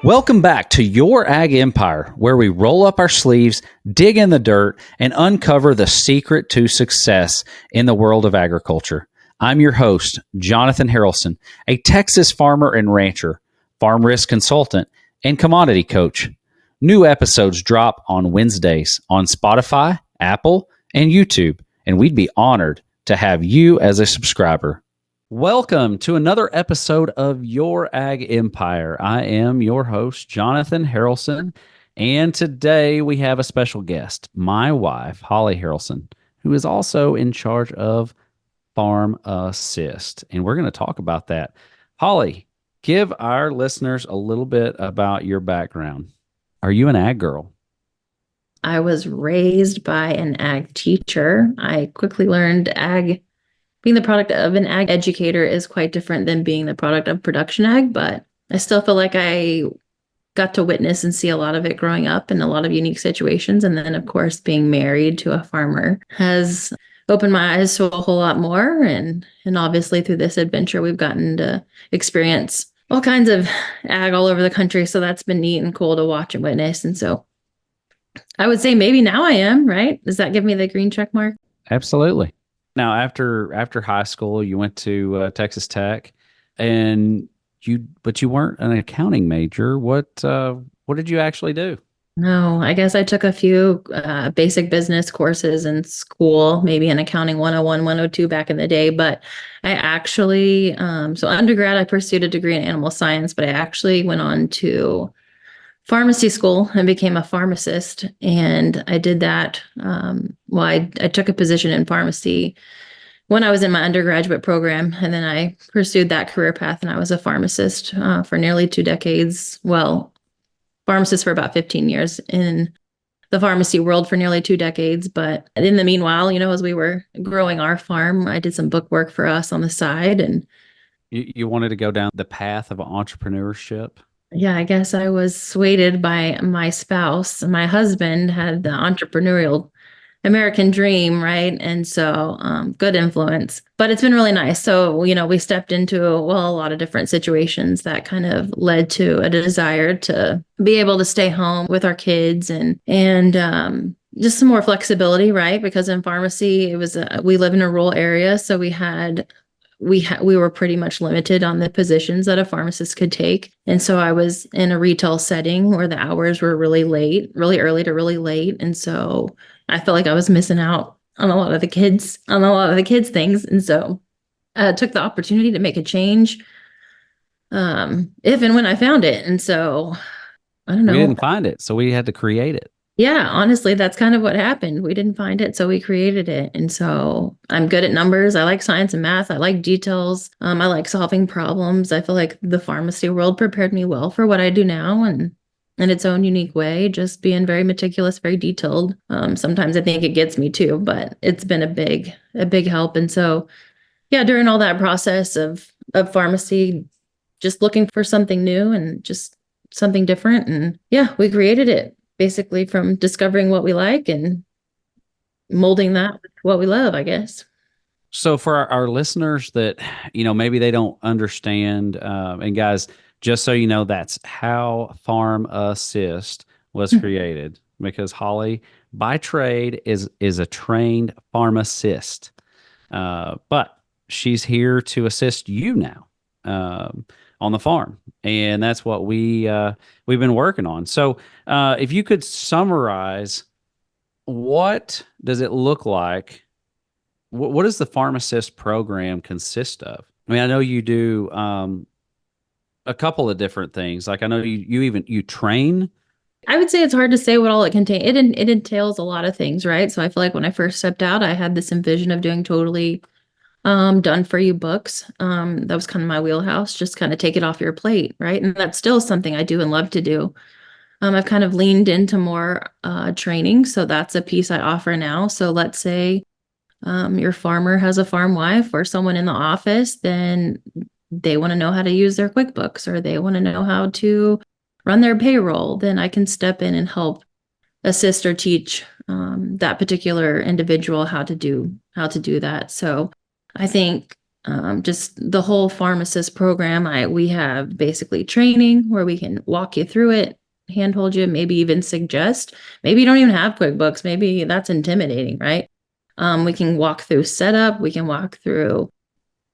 Welcome back to Your Ag Empire, where we roll up our sleeves, dig in the dirt, and uncover the secret to success in the world of agriculture. I'm your host, Jonathan Haralson, a Texas farmer and rancher, farm risk consultant, and commodity coach. New episodes drop on Wednesdays on Spotify, Apple, and YouTube, and we'd be honored to have you as a subscriber. Welcome to another episode of Your Ag Empire. I am your host, Jonathan Haralson, and today we have a special guest, my wife, Holly Haralson, who is also in charge of Pharmacist, and we're going to talk about that. Holly, give our listeners a little bit about your background. Are you an ag girl? I was raised by an ag teacher. I quickly learned being the product of an ag educator is quite different than being the product of production ag, but I still feel like I got to witness and see a lot of it growing up in a lot of unique situations. And then, of course, being married to a farmer has opened my eyes to a whole lot more. And obviously through this adventure, we've gotten to experience all kinds of ag all over the country. So that's been neat and cool to watch and witness. And so I would say maybe now I am, right? Does that give me the green check mark? Absolutely. Now, after high school, you went to Texas Tech, and but you weren't an accounting major. What did you actually do? No, I guess I took a few basic business courses in school, maybe in accounting 101, 102 back in the day. But I actually, so undergrad, I pursued a degree in animal science, but I actually went on to pharmacy school and became a pharmacist. And I did that. I took a position in pharmacy when I was in my undergraduate program, and then I pursued that career path, and I was a pharmacist for nearly 2 decades. Well, pharmacist for about 15 years in the pharmacy world for nearly 2 decades. But in the meanwhile, as we were growing our farm, I did some book work for us on the side. And You wanted to go down the path of entrepreneurship? yeah, I guess I was swayed by my spouse. My husband had the entrepreneurial American dream, right? And so good influence. But it's been really nice. So, we stepped into, a lot of different situations that kind of led to a desire to be able to stay home with our kids and just some more flexibility, right? Because in pharmacy, we live in a rural area, so we were pretty much limited on the positions that a pharmacist could take. And so I was in a retail setting where the hours were really late, really early to really late. And so I felt like I was missing out on a lot of the kids things. And so I took the opportunity to make a change if and when I found it. And so I don't know. We didn't find it, so we had to create it. Yeah, honestly, that's kind of what happened. We didn't find it, so we created it. And so I'm good at numbers. I like science and math. I like details. I like solving problems. I feel like the pharmacy world prepared me well for what I do now, and in its own unique way, just being very meticulous, very detailed. Sometimes I think it gets me too, but it's been a big help. And so, yeah, during all that process of pharmacy, just looking for something new and just something different. And yeah, we created it basically from discovering what we like and molding that with what we love, I guess. So for our listeners that, maybe they don't understand, and guys, just so you know, that's how Farm Assist was created, because Holly, by trade, is a trained pharmacist. But she's here to assist you now on the farm, and that's what we've been working on. So, if you could summarize, what does it look like? What does the pharmacist program consist of? I mean, I know you do a couple of different things. Like I know you train. I would say it's hard to say what all it contains. It entails a lot of things, right? So I feel like when I first stepped out, I had this envision of doing totally done for you books. That was kind of my wheelhouse, just kind of take it off your plate, right? And that's still something I do and love to do. I've kind of leaned into more training, so that's a piece I offer now. So let's say your farmer has a farm wife or someone in the office, then they want to know how to use their QuickBooks or they want to know how to run their payroll, then I can step in and help assist or teach that particular individual how to do that. So I think Just the whole pharmacist program. We have basically training where we can walk you through it, handhold you, maybe even suggest. Maybe you don't even have QuickBooks. Maybe that's intimidating, right? We can walk through setup. We can walk through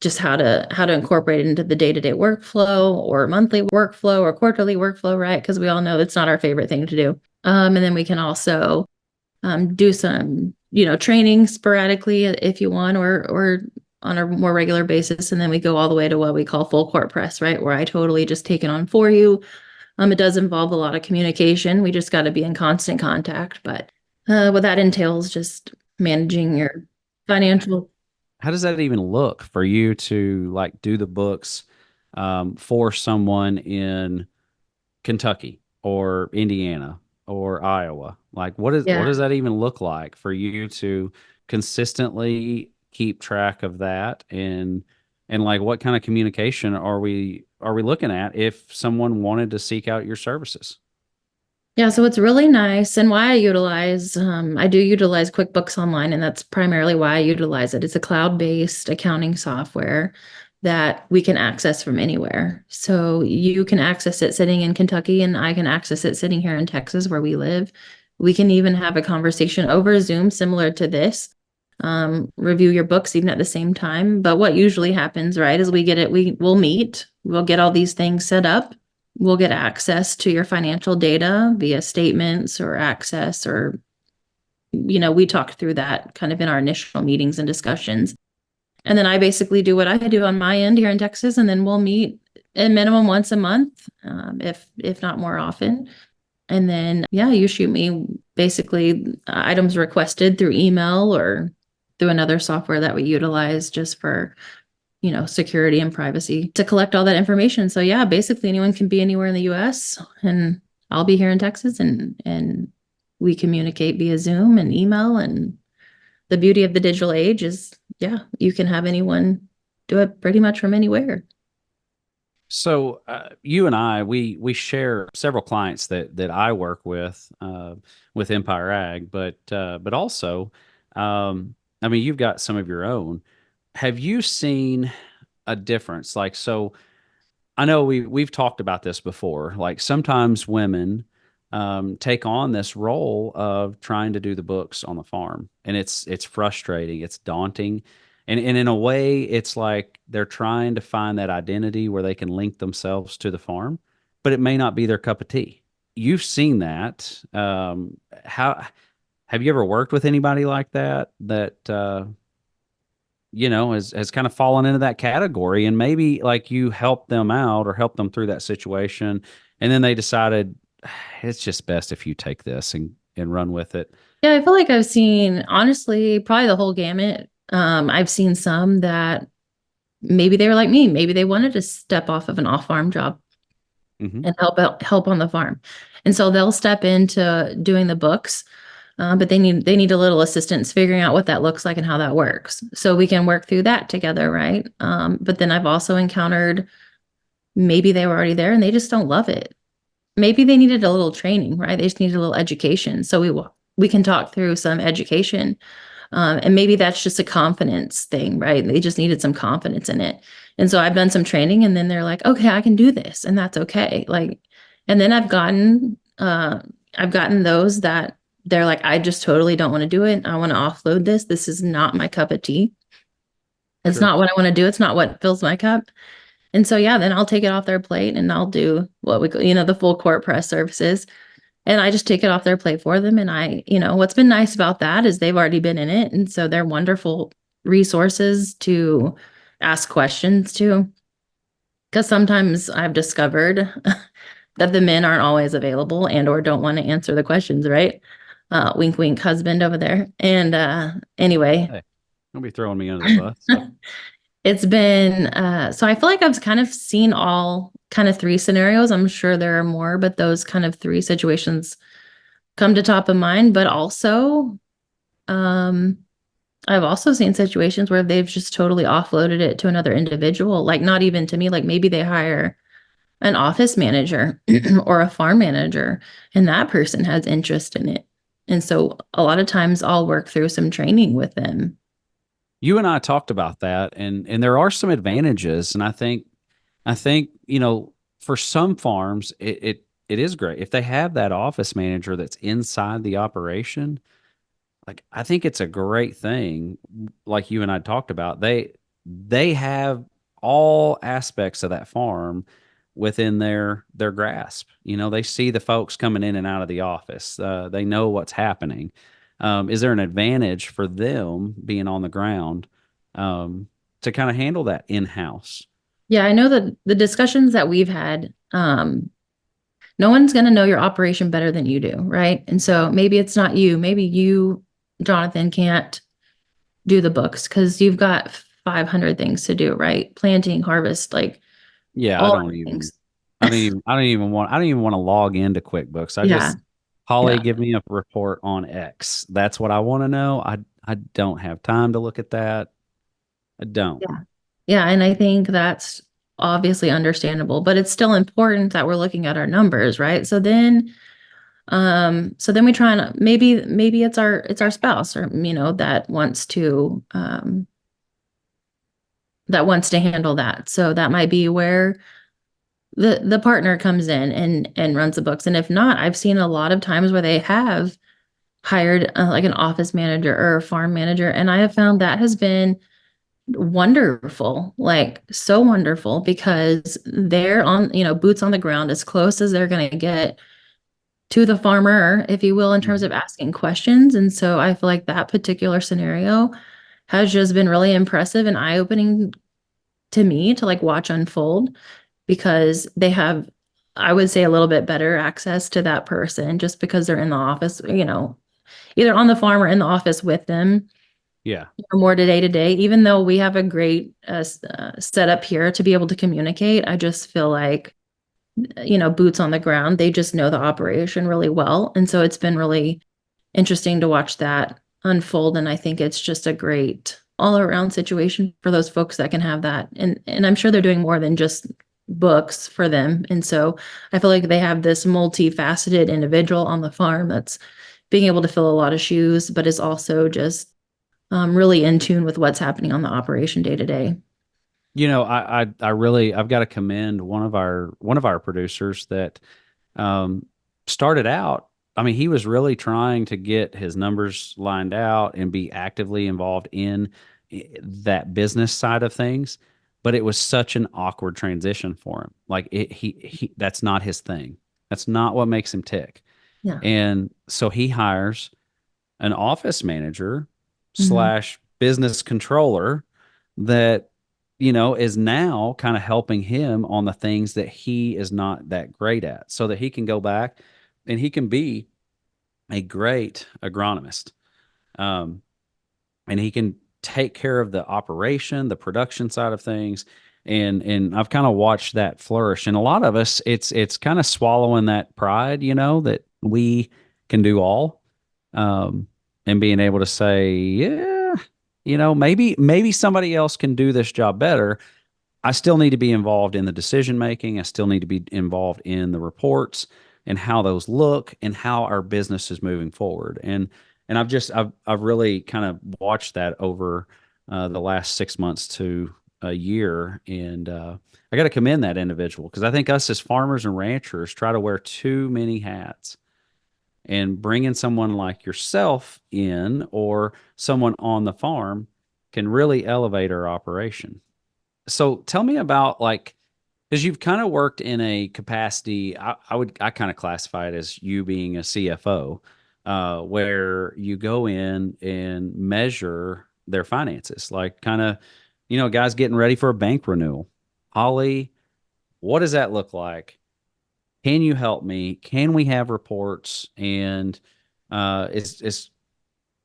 just how to incorporate it into the day-to-day workflow or monthly workflow or quarterly workflow, right? Because we all know it's not our favorite thing to do. And then we can also do some, training sporadically if you want, or on a more regular basis. And then we go all the way to what we call full court press, right? Where I totally just take it on for you. It does involve a lot of communication. We just got to be in constant contact. But what that entails just managing your financial. How does that even look for you to like do the books for someone in Kentucky or Indiana or Iowa? Like what Yeah. does that even look like for you to consistently keep track of that, and like what kind of communication are we looking at if someone wanted to seek out your services? Yeah, so it's really nice, and why I do utilize QuickBooks Online, and that's primarily why I utilize it. It's a cloud-based accounting software that we can access from anywhere. So you can access it sitting in Kentucky, and I can access it sitting here in Texas where we live. We can even have a conversation over Zoom similar to this, review your books even at the same time. But what usually happens, right, is we'll meet, we'll get all these things set up. We'll get access to your financial data via statements or access, or, we talk through that kind of in our initial meetings and discussions. And then I basically do what I do on my end here in Texas, and then we'll meet a minimum once a month, if not more often. And then, yeah, you shoot me basically items requested through email or through another software that we utilize just for security and privacy to collect all that information. So yeah, basically anyone can be anywhere in the US, and I'll be here in Texas, and we communicate via Zoom and email. And the beauty of the digital age is, yeah, you can have anyone do it pretty much from anywhere. So you and I, we share several clients that I work with Empire Ag, but also, I mean, you've got some of your own. Have you seen a difference? Like, so I know we've talked about this before. Like sometimes women take on this role of trying to do the books on the farm, and it's frustrating, it's daunting, and in a way, it's like they're trying to find that identity where they can link themselves to the farm, but it may not be their cup of tea. You've seen that. How have you ever worked with anybody like that? Has kind of fallen into that category, and maybe like you help them out or help them through that situation, and then they decided it's just best if you take this and run with it. Yeah, I feel like I've seen, honestly, probably the whole gamut. I've seen some that maybe they were like me, maybe they wanted to step off of an off-farm job Hmm. and help on the farm. And so they'll step into doing the books, but they need a little assistance figuring out what that looks like and how that works. So we can work through that together, right? But then I've also encountered maybe they were already there and they just don't love it. Maybe they needed a little training, right? They just needed a little education. So we can talk through some education, and maybe that's just a confidence thing, right? They just needed some confidence in it. And so I've done some training, and then they're like, okay, I can do this. And that's okay. Like, and then I've gotten those that they're like, I just totally don't want to do it. I want to offload this. This is not my cup of tea. It's Sure. not what I want to do. It's not what fills my cup. And so, yeah, then I'll take it off their plate and I'll do what we call, the full court press services. And I just take it off their plate for them. And what's been nice about that is they've already been in it. And so they're wonderful resources to ask questions to. Because sometimes I've discovered that the men aren't always available and or don't want to answer the questions, right? Wink, wink, husband over there. And anyway, Hey, don't be throwing me under the bus. it's been so I feel like I've kind of seen all kind of three scenarios. I'm sure there are more, but those kind of three situations come to top of mind. But also, um, I've also seen situations where they've just totally offloaded it to another individual, like not even to me, like maybe they hire an office manager or a farm manager, and that person has interest in it. And so a lot of times I'll work through some training with them. You and I talked about that, and there are some advantages, and I think for some farms it is great if they have that office manager that's inside the operation. Like I think it's a great thing. Like you and I talked about, they have all aspects of that farm within their grasp. They see the folks coming in and out of the office. They know what's happening. Is there an advantage for them being on the ground to kind of handle that in house? Yeah, I know that the discussions that we've had, no one's going to know your operation better than you do, right? And so maybe it's not you. Maybe you, Jonathan, can't do the books because you've got 500 things to do, right? Planting, harvest, like Yeah, I all don't the even things. I don't even want to log into QuickBooks. Yeah, Holly, yeah, give me a report on X. That's what I want to know. I don't have time to look at that. I don't. yeah. Yeah, and I think that's obviously understandable, but it's still important that we're looking at our numbers, right? So then we try and maybe it's our spouse or that wants to handle that. So that might be where the partner comes in and runs the books. And if not, I've seen a lot of times where they have hired like an office manager or a farm manager, and I have found that has been wonderful, like so wonderful because they're on, boots on the ground as close as they're going to get to the farmer, if you will, in terms Mhm. of asking questions. And so I feel like that particular scenario has just been really impressive and eye-opening to me to like watch unfold because they have, I would say, a little bit better access to that person just because they're in the office, either on the farm or in the office with them Yeah. more day to day. Even though we have a great setup here to be able to communicate, I just feel like, boots on the ground, they just know the operation really well. And so it's been really interesting to watch that unfold. And I think it's just a great all around situation for those folks that can have that. And I'm sure they're doing more than just books for them. And so I feel like they have this multifaceted individual on the farm that's being able to fill a lot of shoes, but is also just really in tune with what's happening on the operation day to day. I've got to commend one of our producers that um, started out. I mean, he was really trying to get his numbers lined out and be actively involved in that business side of things, but it was such an awkward transition for him. Like he that's not his thing. That's not what makes him tick. Yeah. And so he hires an office manager Mhm. slash business controller that is now kind of helping him on the things that he is not that great at so that he can go back and he can be a great agronomist. um, and he can take care of the operation, the production side of things. And I've kind of watched that flourish. And a lot of us, it's kind of swallowing that pride, that we can do all, um, and being able to say, yeah, maybe somebody else can do this job better. I still need to be involved in the decision making. I still need to be involved in the reports and how those look and how our business is moving forward. And I've really kind of watched that over the last 6 months to a year. And I got to commend that individual because I think us as farmers and ranchers try to wear too many hats. And bringing someone like yourself in or someone on the farm can really elevate our operation. So tell me about like, because you've kind of worked in a capacity, I kind of classify it as you being a CFO, where you go in and measure their finances, like kind of, guys getting ready for a bank renewal. Holly, what does that look like? Can you help me? Can we have reports? And it's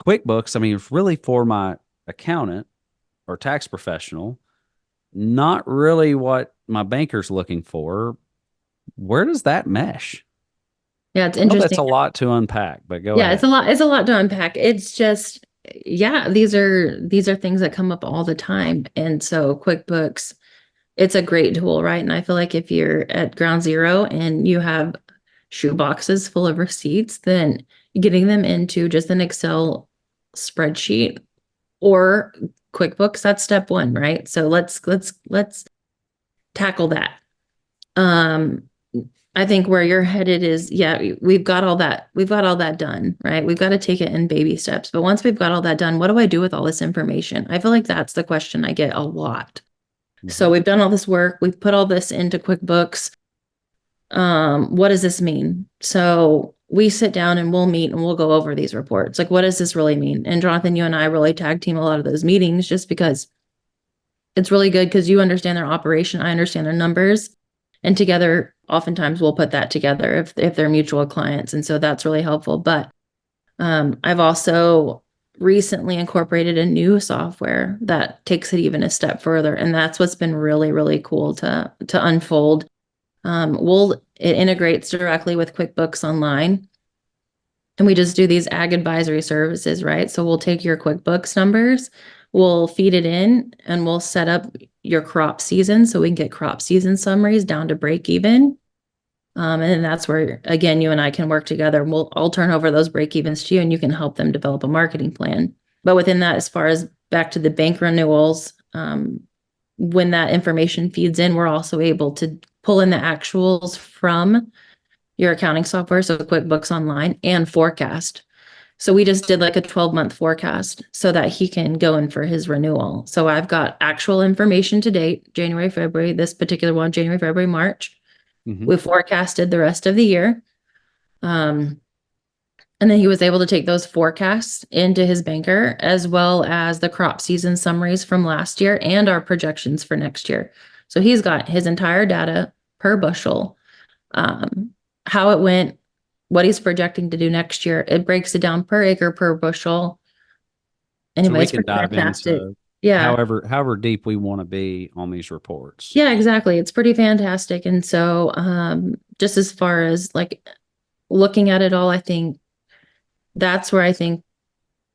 QuickBooks. I mean, it's really for my accountant or tax professional, not really what my banker's looking for. Where does that mesh? Yeah, it's I know that's interesting. a lot to unpack, but go Yeah, it's ahead. a lot. It's a lot to unpack. It's just, yeah, these are things that come up all the time. And so QuickBooks, it's a great tool, right? And I feel like if you're at ground zero and you have shoe boxes full of receipts, then getting them into just an Excel spreadsheet or QuickBooks. That's step one, right? So let's tackle that. Um, I think where you're headed is, yeah, we've got all that. We've got all that done, right? We've got to take it in baby steps. But once we've got all that done, what do I do with all this information? I feel like that's the question I get a lot. So Mhm. we've done all this work. We've put all this into QuickBooks. What does this mean? So we sit down and we'll meet and we'll go over these reports. Like, what does this really mean? And Jonathan, you and I really tag team a lot of those meetings just because it's really good because you understand their operation, I understand their numbers, and together, oftentimes we'll put that together if they're mutual clients, and so that's really helpful. But I've also recently incorporated a new software that takes it even a step further, and that's what's been really, really cool to unfold. It integrates directly with QuickBooks Online. And we just do these ag advisory services, right? So we'll take your QuickBooks numbers, we'll feed it in, and we'll set up your crop season so we can get crop season summaries down to break even. And then that's where, again, you and I can work together. I'll turn over those break evens to you and you can help them develop a marketing plan. But within that, as far as back to the bank renewals, when that information feeds in, we're also able to pull in the actuals from your accounting software, so QuickBooks Online, and forecast. So we just did like a 12-month forecast so that he can go in for his renewal. So I've got actual information to date, January, February, this particular one, January, February, March. Mhm. We forecasted the rest of the year. Um, and then he was able to take those forecasts into his banker as well as the crop season summaries from last year and our projections for next year. So he's got his entire data per bushel, um, how it went, what he's projecting to do next year. It breaks it down per acre, per bushel. So Anyway, we it's can pretty dive fantastic. into Yeah. however deep we want to be on these reports. Yeah, exactly. It's pretty fantastic. And so, just as far as like looking at it all, I think that's where I think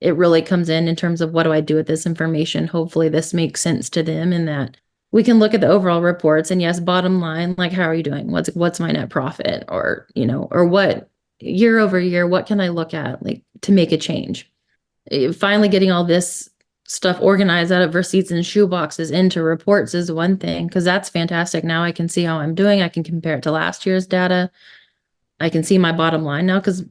it really comes in terms of what do I do with this information? Hopefully this makes sense to them and that we can look at the overall reports and yes, bottom line, like how are you doing? What's my net profit or, or what year over year, what can I look at like to make a change? Finally getting all this stuff organized out of receipts and shoe boxes into reports is one thing because that's fantastic. Now I can see how I'm doing. I can compare it to last year's data. I can see my bottom line now because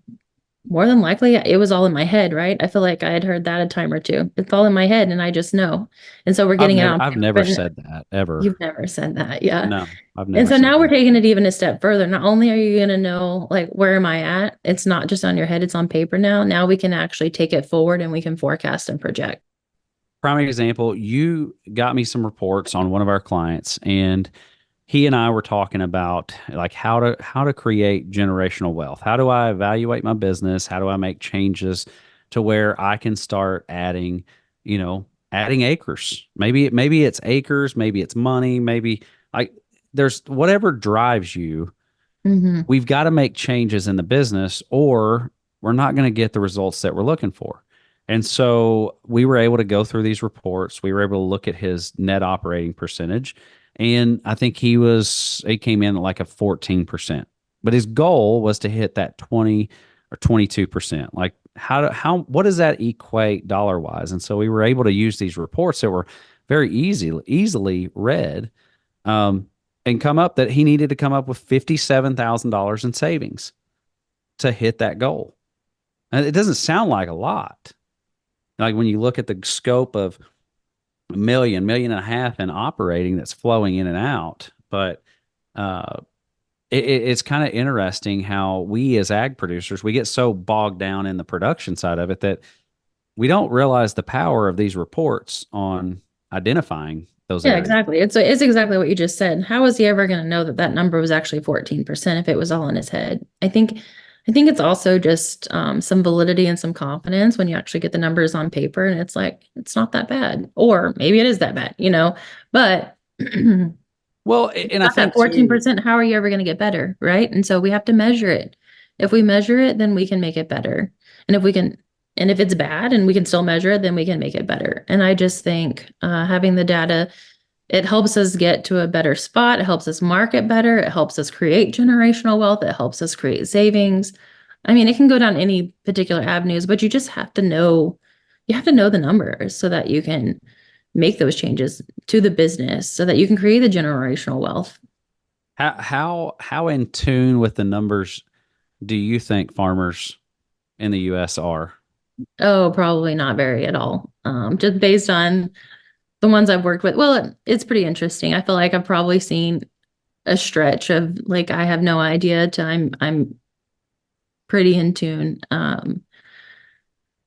more than likely it was all in my head, right? I feel like I had heard that a time or two. It's all in my head and I just know. And so we're getting it on I've paper, never but said that ever. you've never said that. Yeah. No, I've And never so said now we're that. taking it even a step further. Not only are you going to know, like, where am I at? It's not just on your head, it's on paper now. Now we can actually take it forward and we can forecast and project. Prime example, you got me some reports on one of our clients, and he and I were talking about like how to create generational wealth. How do I evaluate my business? How do I make changes to where I can start adding, adding acres? Maybe it's acres, maybe it's money, maybe like there's whatever drives you. Hmm. We've got to make changes in the business or we're not going to get the results that we're looking for. And so we were able to go through these reports. We were able to look at his net operating percentage. And I think he came in at like a 14%. But his goal was to hit that 20 or 22%. Like what does that equate dollar wise? And so we were able to use these reports that were very easily read, um, and come up that he needed to come up with $57,000 in savings to hit that goal. And it doesn't sound like a lot. Like when you look at the scope of a million and a half in operating that's flowing in and out, but uh, it's kind of interesting how we as ag producers we get so bogged down in the production side of it that we don't realize the power of these reports on identifying those Yeah, areas. exactly. It's exactly what you just said. How was he ever going to know that that number was actually 14% if it was all in his head? I think it's also just some validity and some confidence when you actually get the numbers on paper and it's like it's not that bad, or maybe it is that bad, But Well, if you and I got that think too, 14%, how are you ever going to get better, right? And so we have to measure it. If we measure it, then we can make it better. And if it's bad and we can still measure it, then we can make it better. And I just think having the data, it helps us get to a better spot. It helps us market better. It helps us create generational wealth. It helps us create savings. I mean, it can go down any particular avenues, but you just have to know, the numbers so that you can make those changes to the business so that you can create the generational wealth. How in tune with the numbers do you think farmers in the US are? Oh, probably not very at all. Just based on the ones I've worked with. Well, it's pretty interesting. I feel like I've probably seen a stretch of like I have no idea to I'm pretty in tune.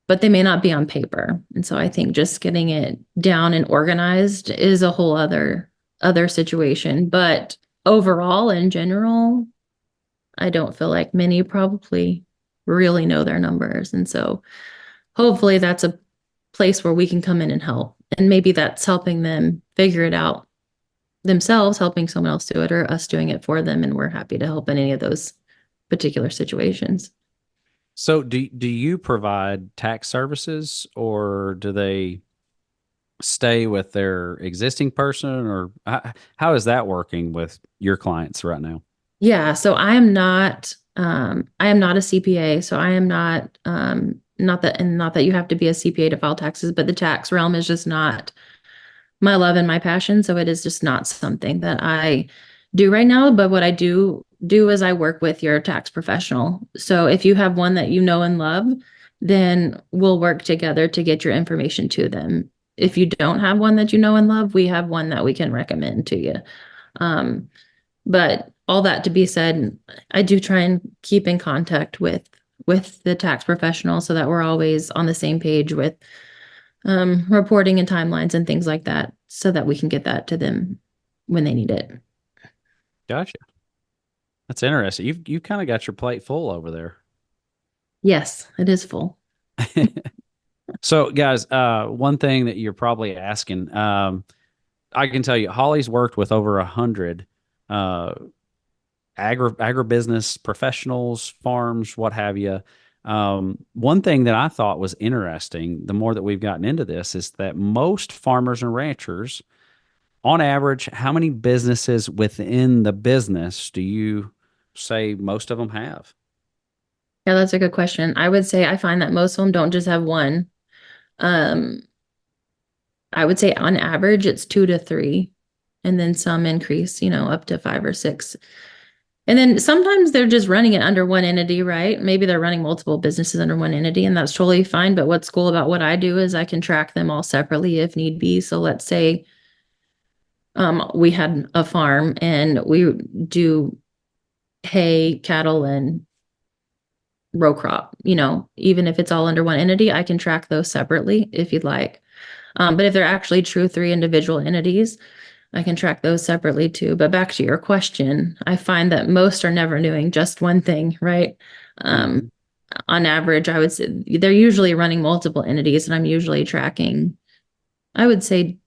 But they may not be on paper. And so I think just getting it down and organized is a whole other situation. But overall, in general, I don't feel like many probably really know their numbers. And so hopefully that's a place where we can come in and help. And maybe that's helping them figure it out themselves, helping someone else do it, or us doing it for them. And we're happy to help in any of those particular situations. So do you provide tax services or do they stay with their existing person or how is that working with your clients right now? Yeah, so I am not a CPA, so I am not not that you have to be a CPA to file taxes, but the tax realm is just not my love and my passion, so it is just not something that I do right now, but what I do is I work with your tax professional. So if you have one that you know and love, then we'll work together to get your information to them. If you don't have one that you know and love, we have one that we can recommend to you. Um, but all that to be said, I do try and keep in contact with the tax professional so that we're always on the same page with reporting and timelines and things like that, so that we can get that to them when they need it. Gotcha. That's interesting. You kind of got your plate full over there. Yes, it is full. So guys, one thing that you're probably asking, I can tell you, Holly's worked with over 100 uh, agribusiness professionals, farms, what have you. One thing that I thought was interesting, the more that we've gotten into this, is that most farmers and ranchers, on average, how many businesses within the business do you say most of them have? Yeah, that's a good question. I would say I find that most of them don't just have one. Um, I would say on average it's two to three, and then some increase, up to five or six. And then sometimes they're just running it under one entity, right? Maybe they're running multiple businesses under one entity, and that's totally fine. But what's cool about what I do is I can track them all separately if need be. So let's say we had a farm and we do hay, cattle, and row crop, even if it's all under one entity, I can track those separately if you'd like. But if they're actually true three individual entities, I can track those separately too. But back to your question, I find that most are never doing just one thing, right? Um, Mhm. on average, I would say they're usually running multiple entities, and I'm usually tracking, I would say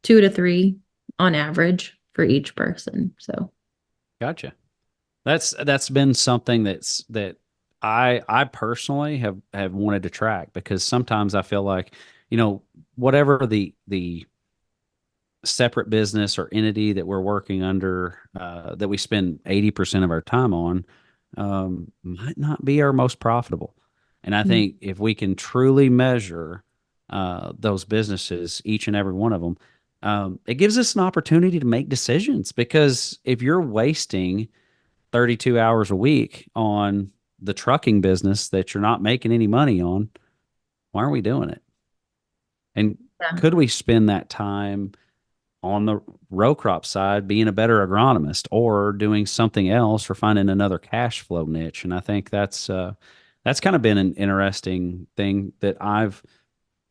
two to three on average for each person. So, Gotcha. That's been something that I personally have wanted to track because sometimes I feel like, whatever the separate business or entity that we're working under that we spend 80% of our time on might not be our most profitable. And I mm, think if we can truly measure those businesses, each and every one of them, it gives us an opportunity to make decisions because if you're wasting 32 hours a week on the trucking business that you're not making any money on, why aren't we doing it? And yeah. could we spend that time on the row crop side being a better agronomist or doing something else or finding another cash flow niche? And I think that's kind of been an interesting thing that I've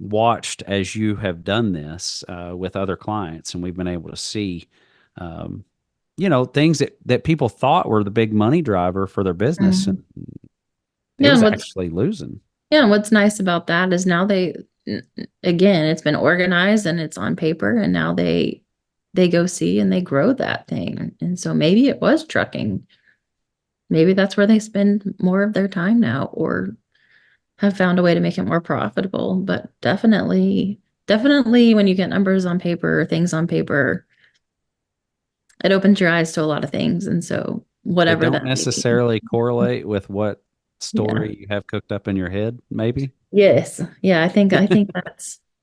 watched as you have done this with other clients, and we've been able to see um, things that people thought were the big money driver for their business, and Mhm. it Yeah, was and actually losing. what's nice about that is now again, it's been organized and it's on paper, and now they go see and they grow that thing. And so maybe it was trucking. Maybe that's where they spend more of their time now, or have found a way to make it more profitable. But definitely when you get numbers on paper or things on paper, it opens your eyes to a lot of things. And so They whatever don't that may be. necessarily correlate with what Yeah. story you have cooked up in your head, maybe. Yes. Yeah, I think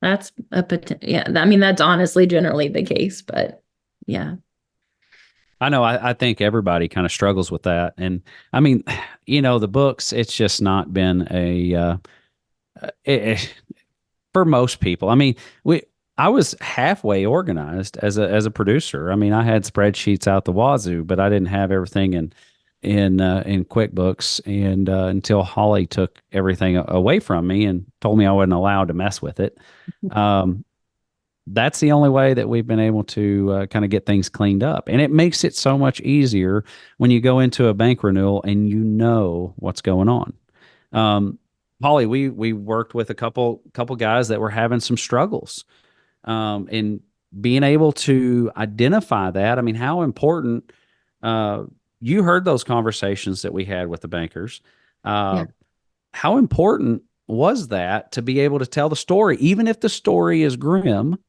That's yeah, I mean, that's honestly generally the case, but yeah. I know. I think everybody kind of struggles with that, and I mean, the books. It's just not been it, for most people. I mean, we. I was halfway organized as a producer. I mean, I had spreadsheets out the wazoo, but I didn't have everything in QuickBooks, and until Holly took everything away from me and told me I wasn't allowed to mess with it. Um, that's the only way that we've been able to kind of get things cleaned up. And it makes it so much easier when you go into a bank renewal and you know what's going on. Um, Holly, we worked with a couple guys that were having some struggles, in being able to identify that. I mean, how important, uh, you heard those conversations that we had with the bankers. Yeah. Uh, how important was that to be able to tell the story, even if the story is grim?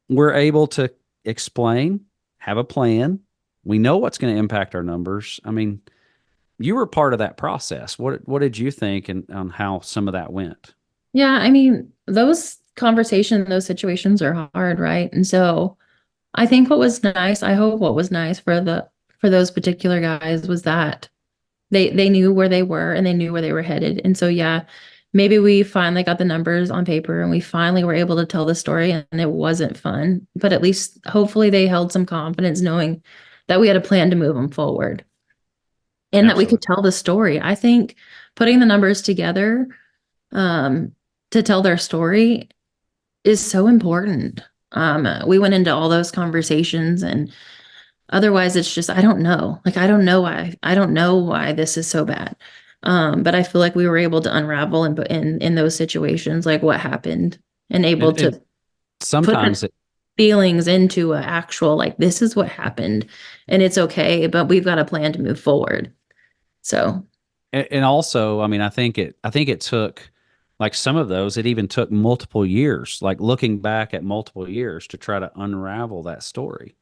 We're able to explain, have a plan. We know what's going to impact our numbers. I mean, you were part of that process. What did you think and on how some of that went? Yeah, I mean, those conversations, those situations are hard, right? And so I think what was nice, I hope what was nice for those particular guys was that they knew where they were and they knew where they were headed. And so yeah, maybe we finally got the numbers on paper and we finally were able to tell the story and it wasn't fun, but at least hopefully they held some confidence knowing that we had a plan to move them forward and that we could Absolutely. tell the story. I think putting the numbers together um to tell their story is so important. We went into all those conversations and otherwise it's just I don't know. Like I don't know why this is so bad. But I feel like we were able to unravel in those situations like what happened and able And to put the sometimes it, feelings into a actual like this is what happened and it's okay, but we've got a plan to move forward. So, and also, I mean, I think it took, like, some of those, it even took multiple years, like looking back at multiple years to try to unravel that story.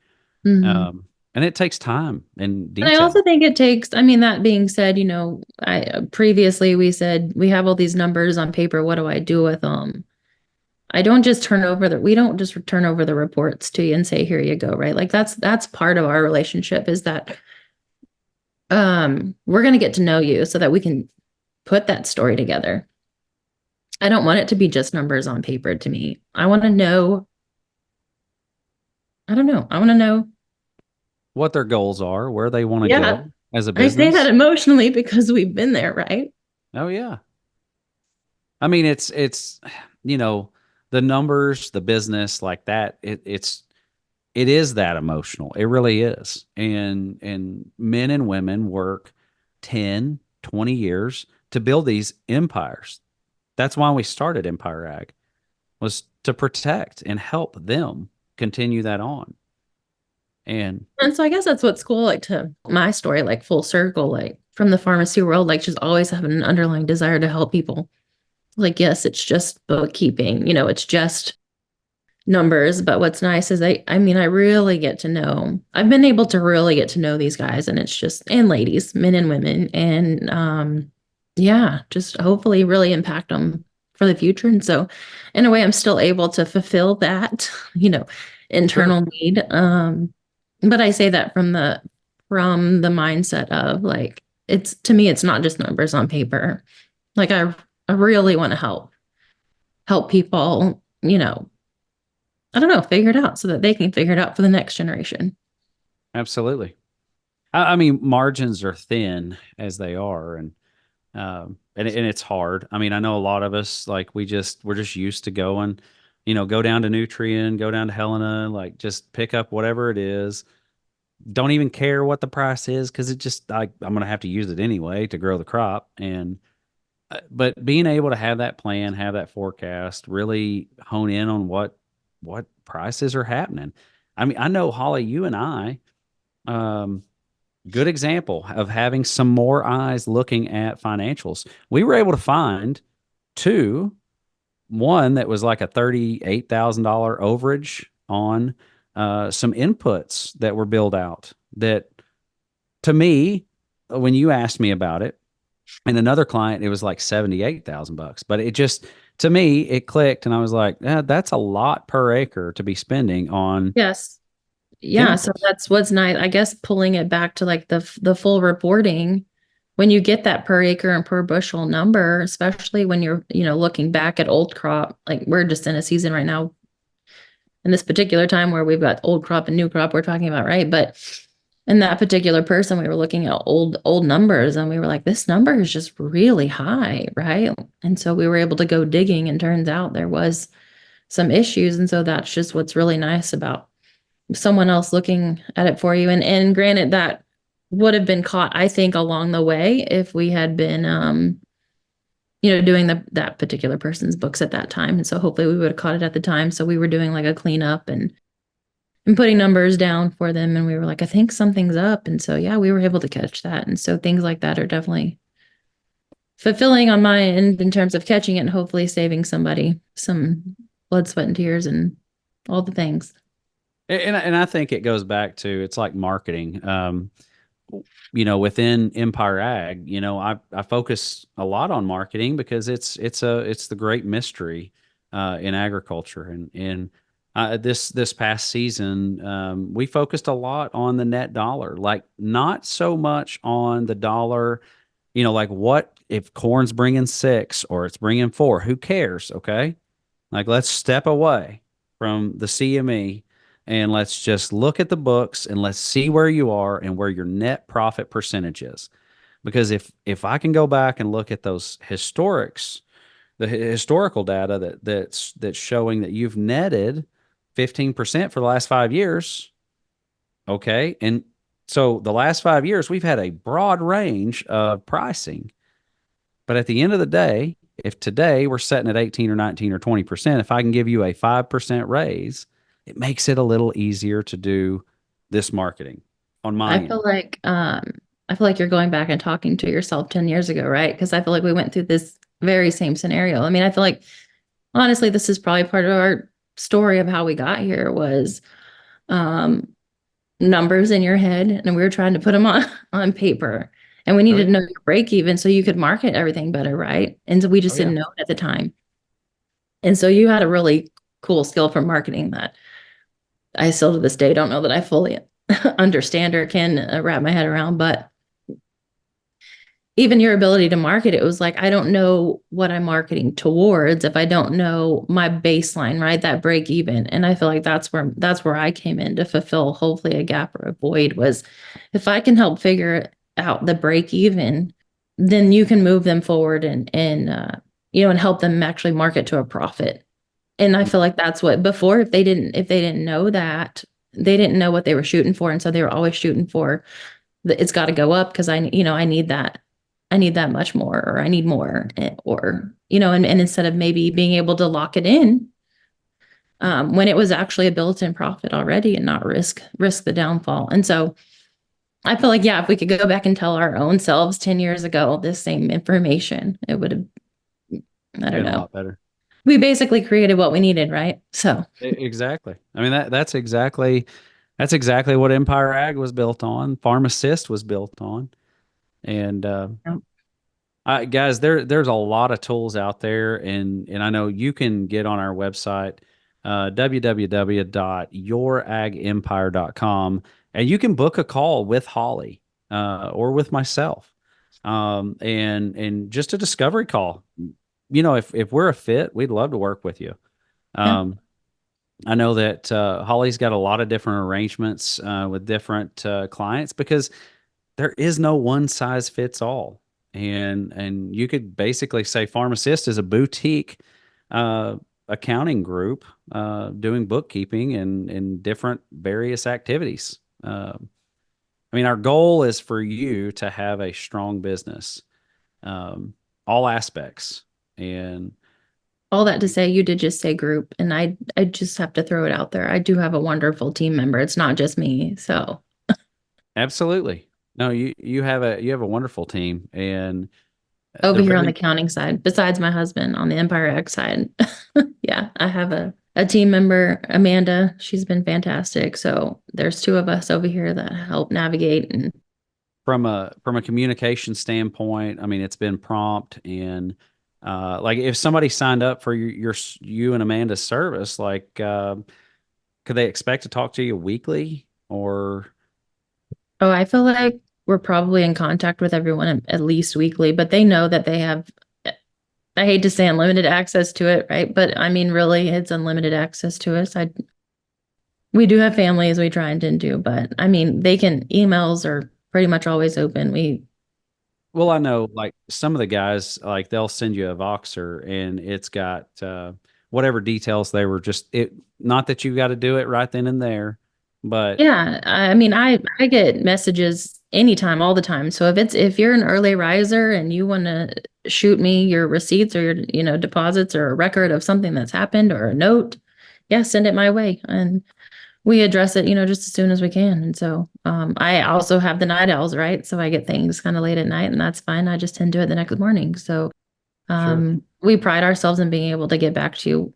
mhm. And it takes time and And I detail. also think it takes, I mean, that being said, I previously we said we have all these numbers on paper. What do I do with them? We don't just turn over the reports to you and say, here you go, right? Like that's part of our relationship is that we're gonna get to know you so that we can put that story together. I don't want it to be just numbers on paper to me. I want to know, I don't know. I want to know. What their goals are, where they want to Yeah, go as a I say that business. emotionally because we've been there, right? Oh yeah. I mean, it's you know, the numbers, the business like that, it is that emotional. It really is. And men and women work 10, 20 years to build these empires. That's why we started Empire Ag, was to protect and help them continue that on. And And so I guess that's what's cool, like to my story, like full circle, like from the pharmacy world, like just always having an underlying desire to help people. Like, yes, it's just bookkeeping, it's just numbers. But what's nice is I mean, I really get to know, I've been able to really get to know these guys and it's just, and ladies, men and women. And yeah, just hopefully really impact them for the future. And so in a way, I'm still able to fulfill that, sure, internal need. But I say that from the mindset of like, it's to me, it's not just numbers on paper. Like I really want to help people, I don't know, figure it out so that they can figure it out for the next generation. absolutely. I mean, margins are thin as they are, and it's hard. I mean, I know a lot of us, like, we're just used to going, go down to Nutrien, go down to Helena, like just pick up whatever it is. Don't even care what the price is because it just, I'm gonna have to use it anyway to grow the crop. And but being able to have that plan, have that forecast, really hone in on what prices are happening. I mean, I know, Holly, you and I, um, good example of having some more eyes looking at financials. We were able to find two, one that was like a $38,000 overage on some inputs that were billed out. That, to me, when you asked me about it, and another client, it was like 78,000 bucks. But it just, to me, it clicked, and I was like, that's a lot per acre to be spending on Yes. Yeah, so chemicals. that's what's nice. I guess pulling it back to like the full reporting, when you get that per acre and per bushel number, especially when you're, looking back at old crop, like we're just in a season right now in this particular time where we've got old crop and new crop we're talking about, right? But in that particular person, we were looking at old numbers and we were like, this number is just really high, right? And so we were able to go digging and turns out there was some issues. And so that's just what's really nice about someone else looking at it for you. And granted that would have been caught, I think, along the way if we had been doing that particular person's books at that time. And so hopefully we would have caught it at the time. So we were doing like a cleanup and putting numbers down for them. And we were like, I think something's up. And so yeah, we were able to catch that. And so things like that are definitely fulfilling on my end in terms of catching it and hopefully saving somebody some blood, sweat, and tears and all the things. And I think it goes back to it's like marketing. Within Empire Ag, I focus a lot on marketing because it's the great mystery in agriculture. And this past season, we focused a lot on the net dollar, like not so much on the dollar. Like what if corn's bringing 6 or it's bringing 4? Who cares? Okay, like let's step away from the CME and let's just look at the books and let's see where you are and where your net profit percentage is. Because if I can go back and look at those historics, the historical data that's showing that you've netted 15% for the last 5 years, okay? And so the last 5 years we've had a broad range of pricing. But at the end of the day, if today we're setting at 18 or 19 or 20%, if I can give you a 5% raise, it makes it a little easier to do this marketing on my I feel end. like I feel like you're going back and talking to yourself 10 years ago, right? Because I feel like we went through this very same scenario. I mean, I feel like honestly, this is probably part of our story of how we got here was um numbers in your head and we were trying to put them on on paper. And we Oh needed to yeah. know your break even so you could market everything better, right? And so we Oh just yeah. didn't know it at the time. And so you had a really cool skill for marketing that I still to this day don't know that I fully understand or can wrap my head around, but even your ability to market, it was like, I don't know what I'm marketing towards if I don't know my baseline, right? That break even. And I feel like that's where I came in to fulfill hopefully a gap or a void was if I can help figure out the break even, then you can move them forward and help them actually market to a profit. And I feel like that's what before, if they didn't know that, they didn't know what they were shooting for. And so they were always shooting for it's got to go up because I need that much more, or I need more, and instead of maybe being able to lock it in, when it was actually a built-in profit already and not risk the downfall. And so I feel like, yeah, if we could go back and tell our own selves 10 years ago this same information, it would have, I don't Been a know. lot better. We basically created what we needed, right? So Exactly. I mean that's exactly what Empire Ag was built on. Pharmacist was built on. And yeah. guys, there's a lot of tools out there, and I know you can get on our website, www.youragempire.com, and you can book a call with Holly or with myself, and just a discovery call. If we're a fit, we'd love to work with you. Um, I know that Holly's got a lot of different arrangements with different clients because there is no one size fits all. And you could basically say Pharmacist is a boutique uh, accounting group doing bookkeeping and different various activities. I mean, our goal is for you to have a strong business, um, all aspects. And All that to say, you did just say group, and I just have to throw it out there. I do have a wonderful team member. It's not just me. So absolutely, no, you have a wonderful team, and over they're here on the very accounting side, besides my husband on the Empire X side, yeah, I have a team member, Amanda. She's been fantastic. So there's two of us over here that help navigate and from a communication standpoint. I mean, it's been prompt and Like if somebody signed up for you and Amanda's service, like could they expect to talk to you weekly or? Oh, I feel like we're probably in contact with everyone at least weekly, but they know that they have, I hate to say unlimited access to it, right? But I mean, really, it's unlimited access to us. We do have families we try and tend to, but I mean, they can, emails are pretty much always open. Well, I know like some of the guys, like they'll send you a Voxer and it's got whatever details they were just it. Not that you got to do it right then and there, but Yeah, I mean, I get messages anytime, all the time. So if you're an early riser and you want to shoot me your receipts or your, deposits or a record of something that's happened or a note, yeah, send it my way. And we address it, just as soon as we can. And so I also have the night owls, right? So I get things kind of late at night, and that's fine. I just tend to do it the next morning. So sure, we pride ourselves in being able to get back to you,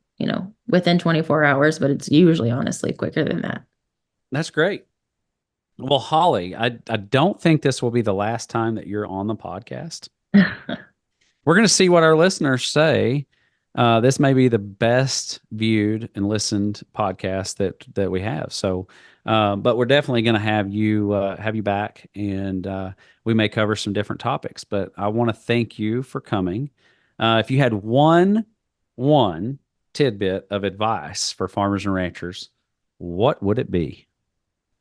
within 24 hours, but it's usually honestly quicker than that. that's great. Well, Holly, I don't think this will be the last time that you're on the podcast. We're going to see what our listeners say. This may be the best viewed and listened podcast that we have. So, but we're definitely going to have you back, and we may cover some different topics. But I want to thank you for coming. If you had one tidbit of advice for farmers and ranchers, what would it be?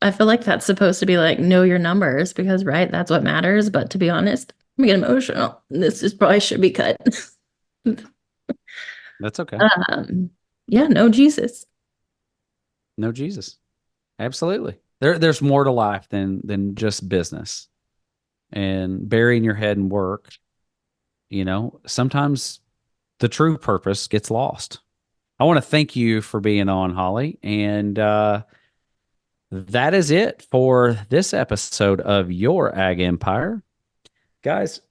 I feel like that's supposed to be like know your numbers because, right, that's what matters. But to be honest, I'm get emotional. This is probably should be cut. That's okay. um, yeah, no Jesus. No Jesus. Absolutely. There's more to life than just business and burying your head in work. Sometimes the true purpose gets lost. I want to thank you for being on, Holly. And that is it for this episode of Your Ag Empire. Guys,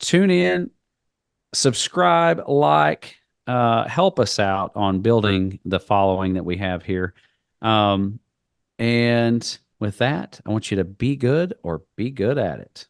tune in, subscribe, like, help us out on building the following that we have here. And with that, I want you to be good or be good at it.